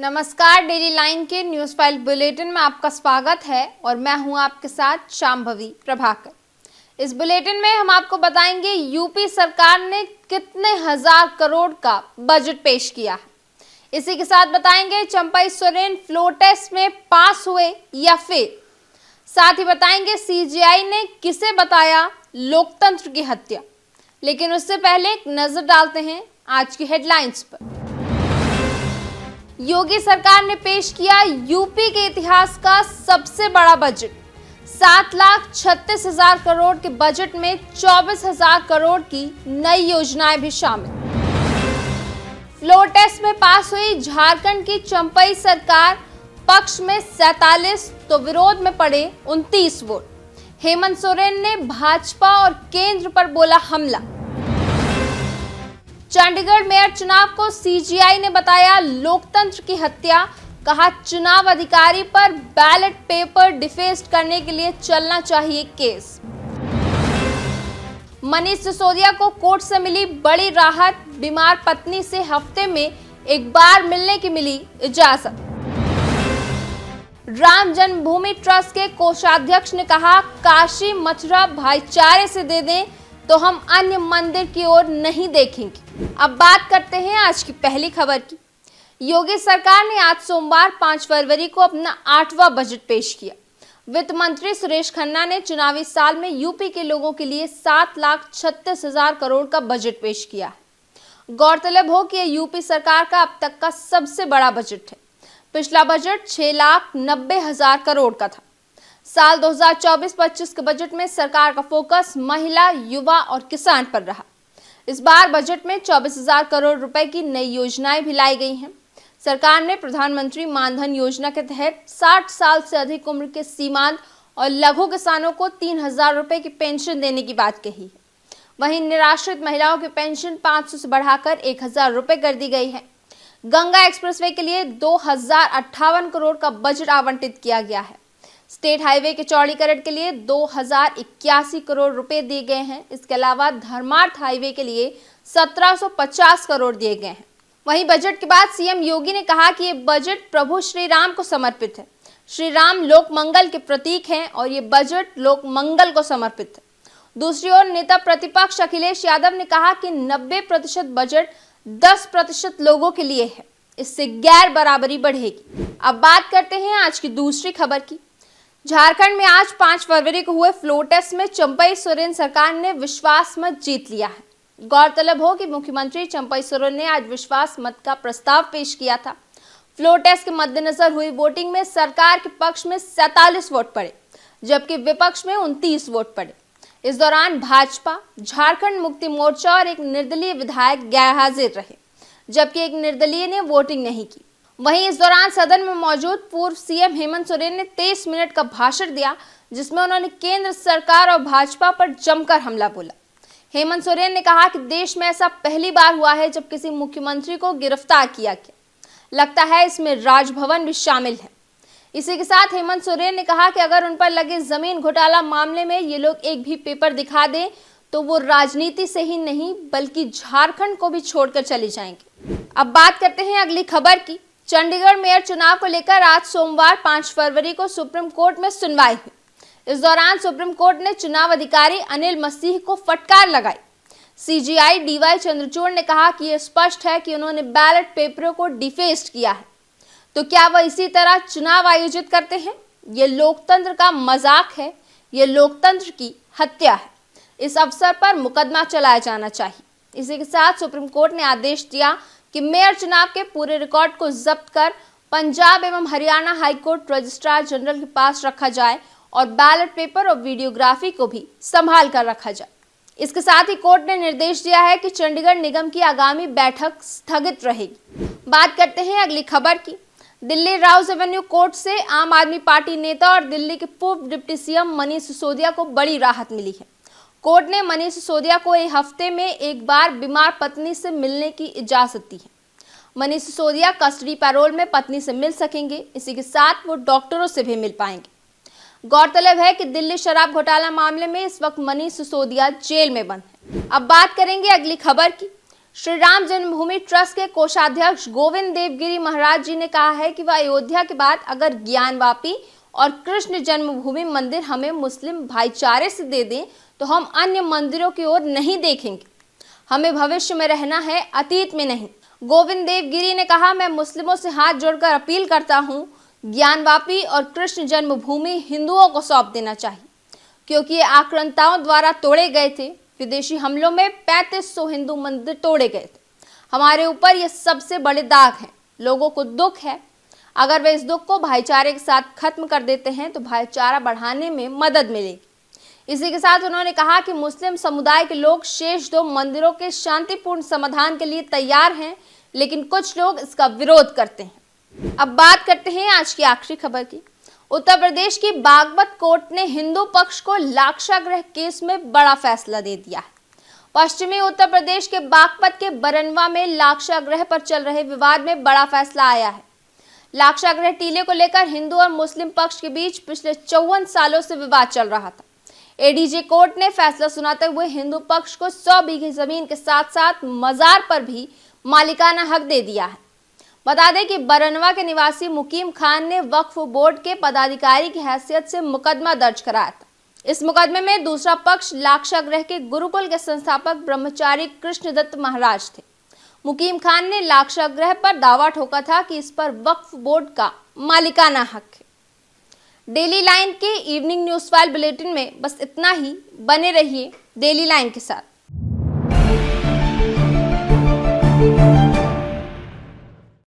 नमस्कार, daily line के news file bulletin में आपका स्वागत है और मैं हूं आपके साथ शांभवी प्रभाकर। इस बुलेटिन में हम आपको बताएंगे यूपी सरकार ने कितने हजार करोड़ का बजट पेश किया है। इसी के साथ बताएंगे चंपई सोरेन फ्लोर टेस्ट में पास हुए या फेल। साथ ही बताएंगे सीजीआई ने किसे बताया लोकतंत्र की हत्या। लेकिन उससे पहले एक नजर डालते हैं आज की हेडलाइंस पर। योगी सरकार ने पेश किया यूपी के इतिहास का सबसे बड़ा बजट। 7,36,000 करोड़ के बजट में 24,000 करोड़ की नई योजनाएं भी शामिल। फ्लोर टेस्ट में पास हुई झारखंड की चंपई सरकार, पक्ष में 47 तो विरोध में पड़े 29 वोट। हेमंत सोरेन ने भाजपा और केंद्र पर बोला हमला। चंडीगढ़ मेयर चुनाव को सीजीआई ने बताया लोकतंत्र की हत्या। कहा चुनाव अधिकारी पर बैलेट पेपर डिफेस्ट करने के लिए चलना चाहिए केस। मनीष सिसोदिया को कोर्ट से मिली बड़ी राहत। बीमार पत्नी से हफ्ते में एक बार मिलने की मिली इजाजत। राम जन्मभूमि ट्रस्ट के कोषाध्यक्ष ने कहा काशी मथुरा भाईचारे से दे दें तो हम अन्य मंदिर की ओर नहीं देखेंगे। अब बात करते हैं आज की पहली खबर की। योगी सरकार ने आज सोमवार 5 फरवरी को अपना 8वां बजट पेश किया। वित्त मंत्री सुरेश खन्ना ने चुनावी साल में यूपी के लोगों के लिए 7,36,000 करोड़ का बजट पेश किया है। गौरतलब हो कि यह यूपी सरकार का अब तक का सबसे बड़ा बजट है। पिछला बजट 6,90,000 करोड़ का था। साल 2024-25 के बजट में सरकार का फोकस महिला, युवा और किसान पर रहा। इस बार बजट में 24,000 करोड़ रुपए की नई योजनाएं भी लाई गई हैं। सरकार ने प्रधानमंत्री मानधन योजना के तहत 60 साल से अधिक उम्र के सीमांत और लघु किसानों को 3,000 रुपए की पेंशन देने की बात कही है। वहीं निराश्रित महिलाओं की पेंशन 500 से बढ़ाकर 1,000 रुपए कर दी गई है। गंगा एक्सप्रेसवे के लिए 2,058 करोड़ का बजट आवंटित किया गया है। स्टेट हाईवे के चौड़ीकरण के लिए 2,081 करोड़ रुपए दिए गए हैं। इसके अलावा धर्मार्थ हाईवे के लिए 1,750 करोड़ दिए गए हैं। वहीं बजट के बाद सीएम योगी ने कहा कि ये बजट प्रभु श्री राम को समर्पित है। श्री राम लोक मंगल के प्रतीक हैं और ये बजट लोक मंगल को समर्पित है। दूसरी ओर नेता प्रतिपक्ष अखिलेश यादव ने कहा कि 90% बजट 10% लोगों के लिए है। इससे गैर बराबरी बढ़ेगी। अब बात करते हैं आज की दूसरी खबर की। झारखंड में आज 5 फरवरी को हुए फ्लोर टेस्ट में चंपई सोरेन सरकार ने विश्वास मत जीत लिया है। गौरतलब हो कि मुख्यमंत्री चंपई सोरेन ने आज विश्वास मत का प्रस्ताव पेश किया था। फ्लोर टेस्ट के मद्देनजर हुई वोटिंग में सरकार के पक्ष में 47 वोट पड़े, जबकि विपक्ष में 29 वोट पड़े। इस दौरान भाजपा, झारखंड मुक्ति मोर्चा और एक निर्दलीय विधायक गैरहाजिर रहे, जबकि एक निर्दलीय ने वोटिंग नहीं की। वहीं इस दौरान सदन में मौजूद पूर्व सीएम हेमंत सोरेन ने 23 मिनट का भाषण दिया, जिसमें उन्होंने केंद्र सरकार और भाजपा पर जमकर हमला बोला। हेमंत सोरेन ने कहा कि देश में ऐसा पहली बार हुआ है जब किसी मुख्यमंत्री को गिरफ्तार किया गया। लगता है इसमें राजभवन भी शामिल है। इसी के साथ हेमंत सोरेन ने कहा कि अगर उन पर लगे जमीन घोटाला मामले में ये लोग एक भी पेपर दिखा दें तो वो राजनीति से ही नहीं बल्कि झारखंड को भी छोड़कर चले जाएंगे। अब बात करते हैं अगली खबर की। चंडीगढ़ मेयर चुनाव को लेकर आज सोमवार 5 फरवरी को सुप्रीम कोर्ट में सुनवाई हुई। इस दौरान सुप्रीम कोर्ट ने चुनाव अधिकारी अनिल मसीह को फटकार लगाई। सीजीआई डीवाई चंद्रचूड़ ने कहा कि यह स्पष्ट है कि उन्होंने बैलेट पेपरों को डिफेस्ट किया है, तो क्या वह इसी तरह चुनाव आयोजित करते हैं? ये लोकतंत्र का मजाक है, ये लोकतंत्र की हत्या है। इस अवसर पर मुकदमा चलाया जाना चाहिए। इसी के साथ सुप्रीम कोर्ट ने आदेश दिया कि मेयर चुनाव के पूरे रिकॉर्ड को जब्त कर पंजाब एवं हरियाणा हाईकोर्ट रजिस्ट्रार जनरल के पास रखा जाए और बैलेट पेपर और वीडियोग्राफी को भी संभाल कर रखा जाए। इसके साथ ही कोर्ट ने निर्देश दिया है कि चंडीगढ़ निगम की आगामी बैठक स्थगित रहेगी। बात करते हैं अगली खबर की। दिल्ली राउज एवेन्यू कोर्ट से आम आदमी पार्टी नेता और दिल्ली के पूर्व डिप्टी सीएम मनीष सिसोदिया को बड़ी राहत मिली है। कोर्ट ने मनीष सिसोदिया को एक हफ्ते में एक बार बीमार पत्नी से मिलने की इजाजत दी है। मनीष सिसोदिया कस्टडी पैरोल में पत्नी से मिल सकेंगे। इसी के साथ वो डॉक्टरों से भी मिल पाएंगे। गौरतलब है कि दिल्ली शराब घोटाला मामले में इस वक्त मनीष सिसोदिया जेल में बंद है। अब बात करेंगे अगली खबर की। श्री राम जन्मभूमि ट्रस्ट के कोषाध्यक्ष गोविंद देवगिरी महाराज जी ने कहा है कि वह अयोध्या के बाद अगर ज्ञानवापी और कृष्ण जन्मभूमि मंदिर हमें मुस्लिम भाईचारे से दे दें तो हम अन्य मंदिरों की ओर नहीं देखेंगे। हमें भविष्य में रहना है, अतीत में नहीं। गोविंद देवगिरी ने कहा, मैं मुस्लिमों से हाथ जोड़कर अपील करता हूं, ज्ञानवापी और कृष्ण जन्मभूमि हिंदुओं को सौंप देना चाहिए, क्योंकि ये आक्रांताओं द्वारा तोड़े गए थे। विदेशी हमलों में 3500 हिंदू मंदिर तोड़े गए थे। हमारे ऊपर ये सबसे बड़े दाग हैं। लोगों को दुख है, अगर वे इस दुख को भाईचारे के साथ खत्म कर देते हैं तो भाईचारा बढ़ाने में मदद मिलेगी। इसी के साथ उन्होंने कहा कि मुस्लिम समुदाय के लोग शेष 2 मंदिरों के शांतिपूर्ण समाधान के लिए तैयार हैं, लेकिन कुछ लोग इसका विरोध करते हैं। अब बात करते हैं आज की आखिरी खबर की। उत्तर प्रदेश की बागपत कोर्ट ने हिंदू पक्ष को लाक्षागृह केस में बड़ा फैसला दे दिया है। पश्चिमी उत्तर प्रदेश के बागपत के बरनवा में लाक्षागृह पर चल रहे विवाद में बड़ा फैसला आया है। लाक्षागृह टीले को लेकर हिंदू और मुस्लिम पक्ष के बीच पिछले 54 सालों से विवाद चल रहा था। एडीजे कोर्ट ने फैसला सुनाते हुए हिंदू पक्ष को 100 बीघे जमीन के साथ साथ मजार पर भी मालिकाना हक दे दिया है। बता दें कि बरनवा के निवासी मुकीम खान ने वक्फ बोर्ड के पदाधिकारी की हैसियत से मुकदमा दर्ज कराया था। इस मुकदमे में दूसरा पक्ष लाक्षागृह के गुरुकुल के संस्थापक ब्रह्मचारी कृष्णदत्त महाराज थे। मुकीम खान ने लाक्षागृह पर दावा ठोका था कि इस पर वक्फ बोर्ड का मालिकाना हक है। डेली लाइन के इवनिंग न्यूज फाइल बुलेटिन में बस इतना ही। बने रहिए डेली लाइन के साथ।